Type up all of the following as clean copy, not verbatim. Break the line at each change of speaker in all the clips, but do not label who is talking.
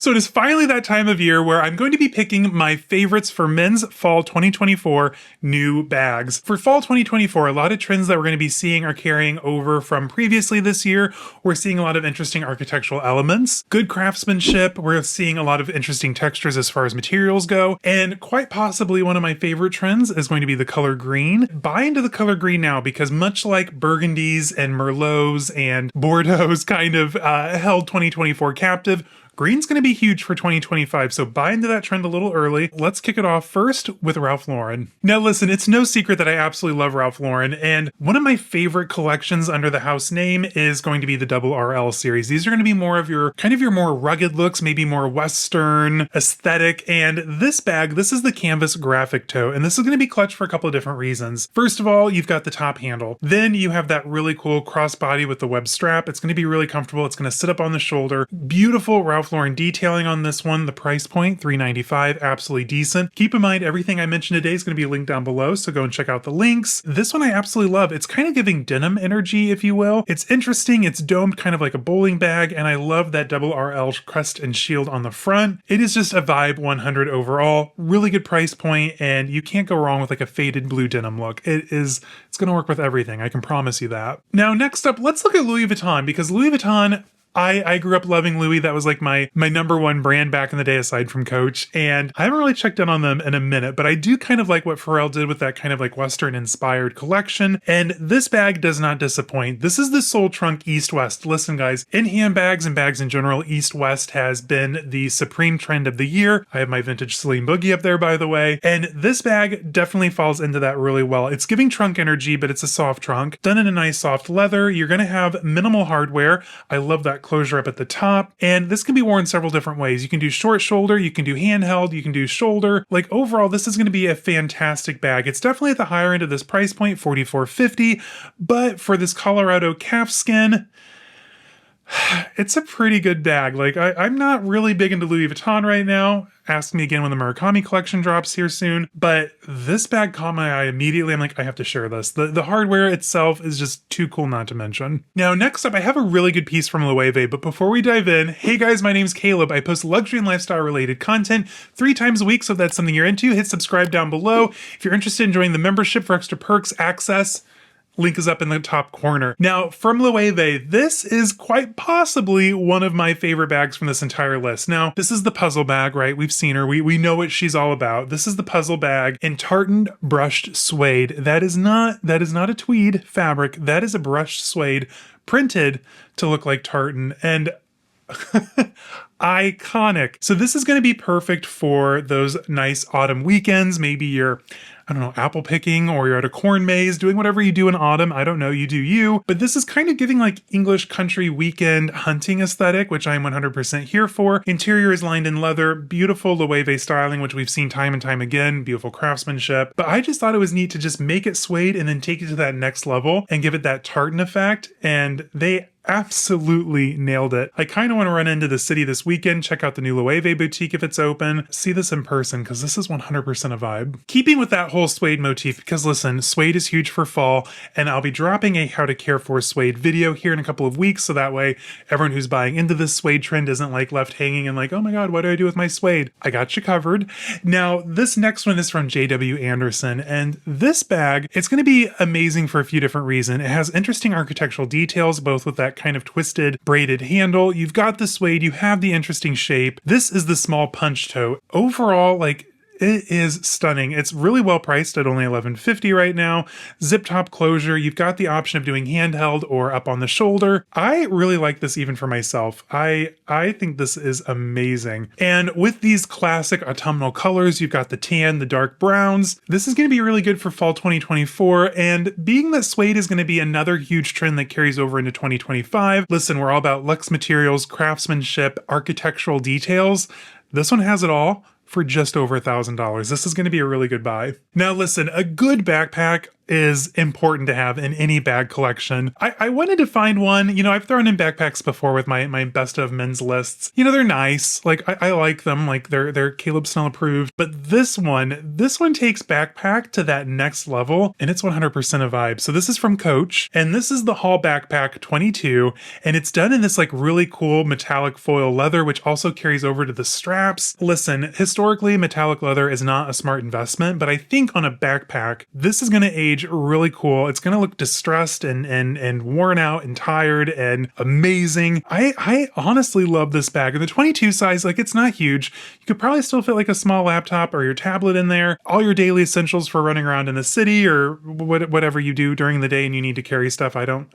So it is finally that time of year where I'm going to be picking my favorites for men's fall 2024 new bags. For fall 2024, a lot of trends that we're going to be seeing are carrying over from previously this year. We're seeing a lot of interesting architectural elements, good craftsmanship. We're seeing a lot of interesting textures as far as materials go. And quite possibly one of my favorite trends is going to be the color green. Buy into the color green now, because much like burgundies and merlots and bordeaux's kind of held 2024 captive, green's going to be huge for 2025, so buy into that trend a little early. Let's kick it off first with Ralph Lauren. Now listen, it's no secret that I absolutely love Ralph Lauren, and one of my favorite collections under the house name is going to be the RRL series. These are going to be more of your more rugged looks, maybe more Western aesthetic, and this bag, this is the canvas graphic tote, and this is going to be clutch for a couple of different reasons. First of all, you've got the top handle. Then you have that really cool crossbody with the web strap. It's going to be really comfortable. It's going to sit up on the shoulder. Beautiful Ralph Lauren detailing on this one. The price point, $3.95, absolutely decent. Keep in mind, everything I mentioned today is going to be linked down below, so go and check out the links. This one I absolutely love. It's kind of giving denim energy, if you will. It's interesting. It's domed kind of like a bowling bag, and I love that RRL crest and shield on the front. It is just a vibe 100 overall. Really good price point, and you can't go wrong with like a faded blue denim look. It's going to work with everything. I can promise you that. Now, next up, let's look at Louis Vuitton, because Louis Vuitton, I grew up loving Louis. That was like my number one brand back in the day, aside from Coach. And I haven't really checked in on them in a minute, but I do kind of like what Pharrell did with that kind of like Western inspired collection. And this bag does not disappoint. This is the Soul Trunk East West. Listen, guys, in handbags and bags in general, East West has been the supreme trend of the year. I have my vintage Celine Boogie up there, by the way. And this bag definitely falls into that really well. It's giving trunk energy, but it's a soft trunk done in a nice soft leather. You're going to have minimal hardware. I love that closure up at the top, and this can be worn several different ways. You can do short shoulder, you can do handheld, you can do shoulder. Like overall, this is going to be a fantastic bag. It's definitely at the higher end of this price point, $44.50, but for this Colorado calfskin, it's a pretty good bag. Like I'm not really big into Louis Vuitton right now. Ask me again when the Murakami collection drops here soon. But this bag caught my eye immediately. I'm like, I have to share this. The hardware itself is just too cool not to mention. Now, next up, I have a really good piece from Loewe. But before we dive in, hey guys, my name's Caleb. I post luxury and lifestyle related content 3 times a week. So if that's something you're into, hit subscribe down below. If you're interested in joining the membership for extra perks, access, link is up in the top corner. Now, from Loewe, this is quite possibly one of my favorite bags from this entire list. Now, this is the puzzle bag, right? We've seen her. We know what she's all about. This is the puzzle bag in tartan brushed suede. That is not a tweed fabric. That is a brushed suede printed to look like tartan, and iconic. So this is going to be perfect for those nice autumn weekends. Maybe you're, I don't know, apple picking, or you're at a corn maze, doing whatever you do in autumn. I don't know, you do you. But this is kind of giving like English country weekend hunting aesthetic, which I'm 100% here for. Interior is lined in leather, beautiful Loewe styling, which we've seen time and time again, beautiful craftsmanship. But I just thought it was neat to just make it suede and then take it to that next level and give it that tartan effect. And they absolutely nailed it. I kind of want to run into the city this weekend, check out the new Loewe boutique if it's open, see this in person, because this is 100% a vibe. Keeping with that whole suede motif, because listen, suede is huge for fall, and I'll be dropping a how to care for suede video here in a couple of weeks, so that way everyone who's buying into this suede trend isn't like left hanging and like, oh my god, what do I do with my suede? I got you covered. Now, this next one is from J.W. Anderson, and this bag, it's going to be amazing for a few different reasons. It has interesting architectural details, both with that kind of twisted braided handle. You've got the suede, you have the interesting shape. This is the small punch tote. Overall, like, it is stunning. It's really well priced at only $11.50 right now. Zip top closure. You've got the option of doing handheld or up on the shoulder. I really like this even for myself. I think this is amazing. And with these classic autumnal colors, you've got the tan, the dark browns. This is going to be really good for fall 2024. And being that suede is going to be another huge trend that carries over into 2025. Listen, we're all about luxe materials, craftsmanship, architectural details. This one has it all for just over $1,000. This is going to be a really good buy. Now listen, a good backpack is important to have in any bag collection. I wanted to find one. You know, I've thrown in backpacks before with my best of men's lists. You know, they're nice. Like I like them. Like they're Caleb Snell approved. But this one takes backpack to that next level, and it's 100% a vibe. So this is from Coach, and this is the Haul Backpack 22, and it's done in this like really cool metallic foil leather, which also carries over to the straps. Listen, historically, metallic leather is not a smart investment, but I think on a backpack, this is going to age really cool. It's going to look distressed and worn out and tired and amazing. I honestly love this bag. And the 22 size, like it's not huge. You could probably still fit like a small laptop or your tablet in there. All your daily essentials for running around in the city or whatever you do during the day and you need to carry stuff. I don't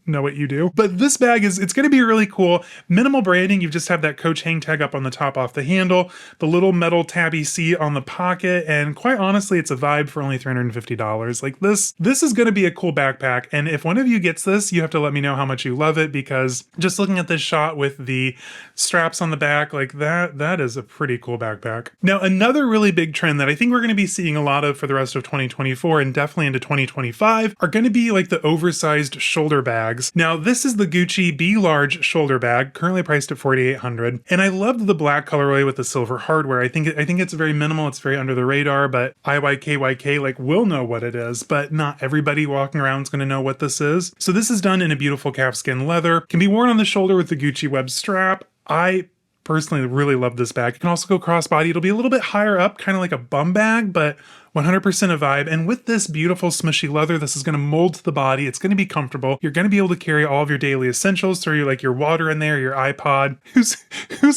know what you do. But this bag it's going to be really cool. Minimal branding. You just have that Coach hang tag up on the top off the handle, the little metal tabby C on the pocket, and quite honestly, it's a vibe for only $350. Like this is going to be a cool backpack. And if one of you gets this, you have to let me know how much you love it, because just looking at this shot with the straps on the back, like that is a pretty cool backpack. Now, another really big trend that I think we're going to be seeing a lot of for the rest of 2024 and definitely into 2025 are going to be like the oversized shoulder bags. Now, this is the Gucci B Large shoulder bag, currently priced at $4,800. And I loved the black colorway with the silver hardware. I think it's very minimal. It's very under the radar, but IYKYK like will know what it is, but not everybody walking around is going to know what this is. So this is done in a beautiful calfskin leather, can be worn on the shoulder with the Gucci web strap. I personally really love this bag. It can also go crossbody. It'll be a little bit higher up, kind of like a bum bag, but 100% a vibe. And with this beautiful smushy leather, this is going to mold to the body. It's going to be comfortable. You're going to be able to carry all of your daily essentials. Throw like your water in there, your iPod. Who's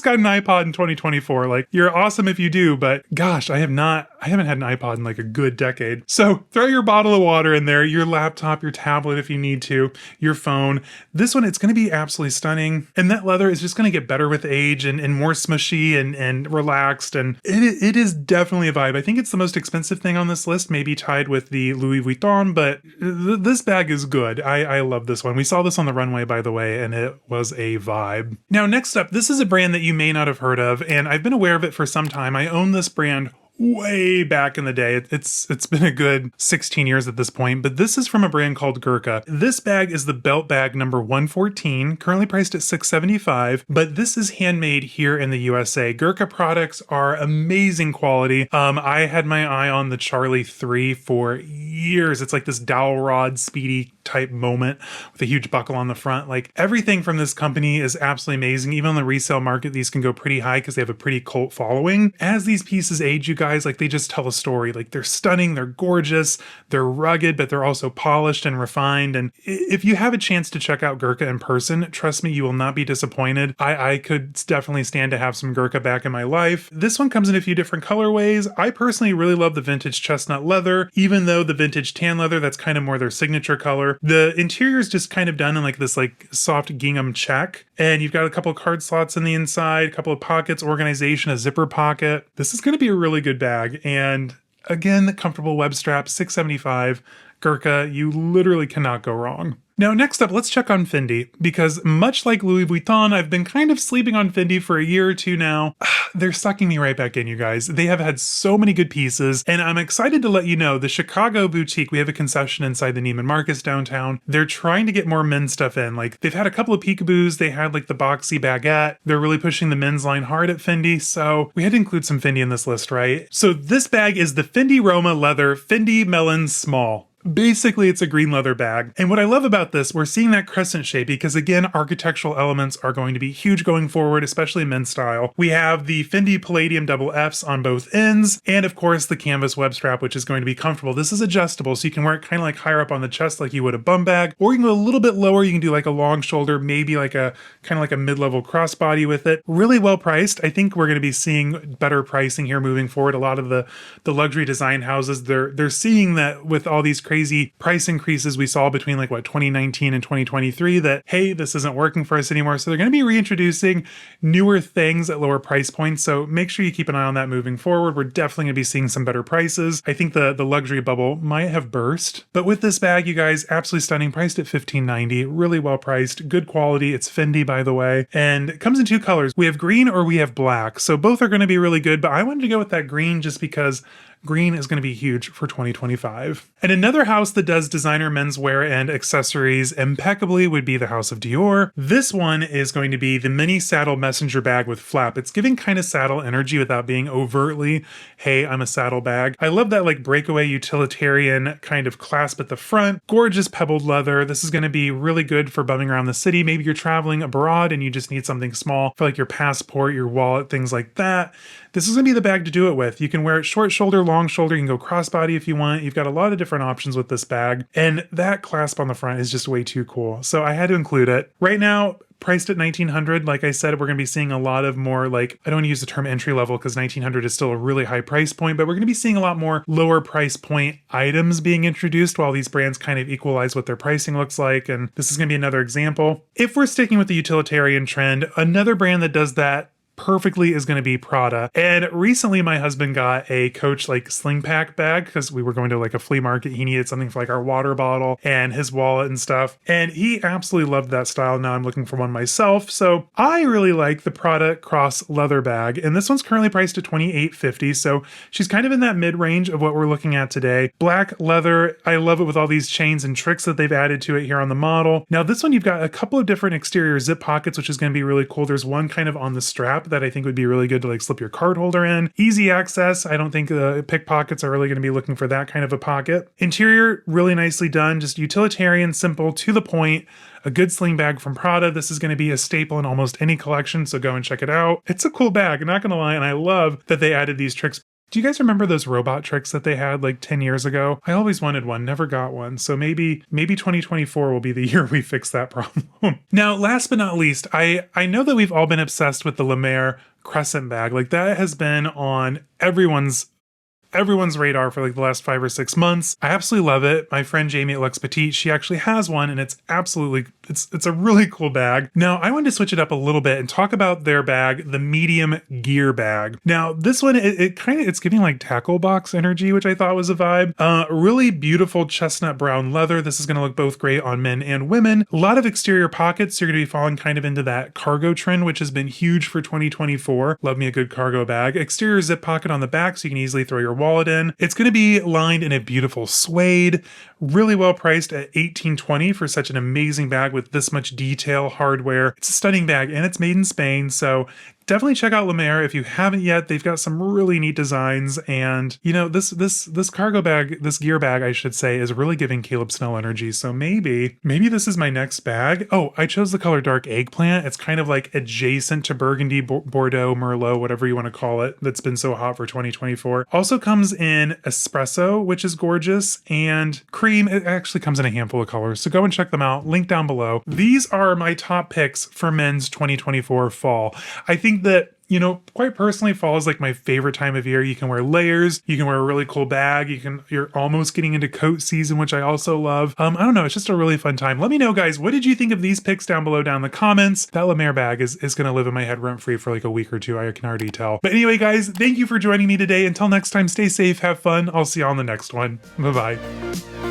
got an iPod in 2024? Like, you're awesome if you do, but gosh, I haven't had an iPod in like a good decade. So throw your bottle of water in there, your laptop, your tablet if you need to, your phone. This one, it's going to be absolutely stunning. And that leather is just going to get better with age and more smushy and relaxed. And it is definitely a vibe. I think it's the most expensive thing on this list, maybe tied with the Louis Vuitton, but this bag is good. I love this one. We saw this on the runway, by the way, and it was a vibe. Now, next up, this is a brand that you may not have heard of, and I've been aware of it for some time. I own this brand way back in the day. It's been a good 16 years at this point, but this is from a brand called Ghurka. This bag is the belt bag number 114, currently priced at $675, but this is handmade here in the USA. Ghurka products are amazing quality. I had my eye on the Charlie 3 for years. It's like this dowel rod speedy type moment with a huge buckle on the front. Like, everything from this company is absolutely amazing. Even on the resale market, these can go pretty high because they have a pretty cult following. As these pieces age, you guys, like, they just tell a story. Like, they're stunning, they're gorgeous, they're rugged, but they're also polished and refined. And if you have a chance to check out Ghurka in person, trust me, you will not be disappointed. I could definitely stand to have some Ghurka back in my life. This one comes in a few different colorways. I personally really love the vintage chestnut leather, even though the vintage tan leather, that's kind of more their signature color. The interior is just kind of done in like this like soft gingham check, and you've got a couple of card slots in the inside, a couple of pockets, organization, a zipper pocket. This is going to be a really good bag, and again, the comfortable web strap, $675. Ghurka, you literally cannot go wrong. Now, next up, let's check on Fendi, because much like Louis Vuitton, I've been kind of sleeping on Fendi for a year or two now. They're sucking me right back in, you guys. They have had so many good pieces, and I'm excited to let you know, the Chicago boutique, we have a concession inside the Neiman Marcus downtown. They're trying to get more men's stuff in. Like, they've had a couple of peekaboos. They had like the boxy baguette. They're really pushing the men's line hard at Fendi, so we had to include some Fendi in this list, right? So this bag is the Fendi Roma leather Fendi Melon Small. Basically, it's a green leather bag. And what I love about this, we're seeing that crescent shape because, again, architectural elements are going to be huge going forward, especially men's style. We have the Fendi Palladium double Fs on both ends, and of course the canvas web strap, which is going to be comfortable. This is adjustable, so you can wear it kind of like higher up on the chest like you would a bum bag, or you can go a little bit lower. You can do like a long shoulder, maybe like a kind of like a mid-level crossbody with it. Really well priced. I think we're going to be seeing better pricing here moving forward. A lot of the luxury design houses, they're seeing that with all these crazy price increases we saw between like 2019 and 2023, that hey, this isn't working for us anymore. So they're going to be reintroducing newer things at lower price points. So make sure you keep an eye on that moving forward. We're definitely going to be seeing some better prices. I think the luxury bubble might have burst, but with this bag, you guys, absolutely stunning, priced at $15.90, really well priced, good quality. It's Fendi, by the way, and it comes in two colors. We have green or we have black. So both are going to be really good, but I wanted to go with that green just because green is going to be huge for 2025. And another house that does designer menswear and accessories impeccably would be the house of Dior. This one is going to be the mini saddle messenger bag with flap. It's giving kind of saddle energy without being overtly, hey, I'm a saddle bag. I love that like breakaway utilitarian kind of clasp at the front. Gorgeous pebbled leather. This is going to be really good for bumming around the city. Maybe you're traveling abroad and you just need something small for like your passport, your wallet, things like that. This is going to be the bag to do it with. You can wear it short shoulder, long shoulder. You can go crossbody if you want. You've got a lot of different options with this bag. And that clasp on the front is just way too cool. So I had to include it. Right now, priced at $1,900. Like I said, we're going to be seeing a lot of more like, I don't want to use the term entry level because $1,900 is still a really high price point, but we're going to be seeing a lot more lower price point items being introduced while these brands kind of equalize what their pricing looks like. And this is going to be another example. If we're sticking with the utilitarian trend, another brand that does that perfectly is going to be Prada. And recently my husband got a Coach like sling pack bag because we were going to like a flea market. He needed something for like our water bottle and his wallet and stuff. And he absolutely loved that style. Now I'm looking for one myself. So I really like the Prada cross leather bag. And this one's currently priced at $28.50. So she's kind of in that mid-range of what we're looking at today. Black leather. I love it with all these chains and tricks that they've added to it here on the model. Now this one, you've got a couple of different exterior zip pockets, which is going to be really cool. There's one kind of on the strap that I think would be really good to like slip your card holder in. Easy access. I don't think pickpockets are really going to be looking for that kind of a pocket. Interior, really nicely done. Just utilitarian, simple, to the point. A good sling bag from Prada. This is going to be a staple in almost any collection, so go and check it out. It's a cool bag, I'm not going to lie, and I love that they added these tricks. Do you guys remember those robot tricks that they had like 10 years ago? I always wanted one, never got one. So maybe 2024 will be the year we fix that problem. Now, last but not least, I know that we've all been obsessed with the LeMaire crescent bag. Like that has been on everyone's radar for like the last 5 or 6 months. I absolutely love it. My friend Jamie at Luxe Petite, she actually has one and it's absolutely, it's a really cool bag. Now I wanted to switch it up a little bit and talk about their bag, the medium gear bag. Now this one, it's giving like tackle box energy, which I thought was a vibe. Really beautiful chestnut brown leather. This is going to look both great on men and women. A lot of exterior pockets. You're going to be falling kind of into that cargo trend, which has been huge for 2024. Love me a good cargo bag. Exterior zip pocket on the back so you can easily throw your wallet in. It's going to be lined in a beautiful suede, really well priced at $18.20 for such an amazing bag with this much detail, hardware. It's a stunning bag and it's made in Spain, so definitely check out LeMaire if you haven't yet. They've got some really neat designs, and you know, this cargo bag, this gear bag, I should say, is really giving Caleb Snell energy. So maybe this is my next bag. Oh, I chose the color dark eggplant. It's kind of like adjacent to burgundy, Bordeaux, Merlot, whatever you want to call it. That's been so hot for 2024. Also comes in espresso, which is gorgeous, and cream. It actually comes in a handful of colors. So go and check them out. Link down below. These are my top picks for men's 2024 fall. I think that, you know, quite personally, fall is like my favorite time of year. You can wear layers, you can wear a really cool bag, you're almost getting into coat season, which I also love. I don't know, it's just a really fun time. Let me know, guys, what did you think of these picks down below, down in the comments? That LeMaire bag is gonna live in my head rent free for like a week or two, I can already tell. But anyway, guys, thank you for joining me today. Until next time, stay safe, have fun. I'll see you on the next one. Bye-bye.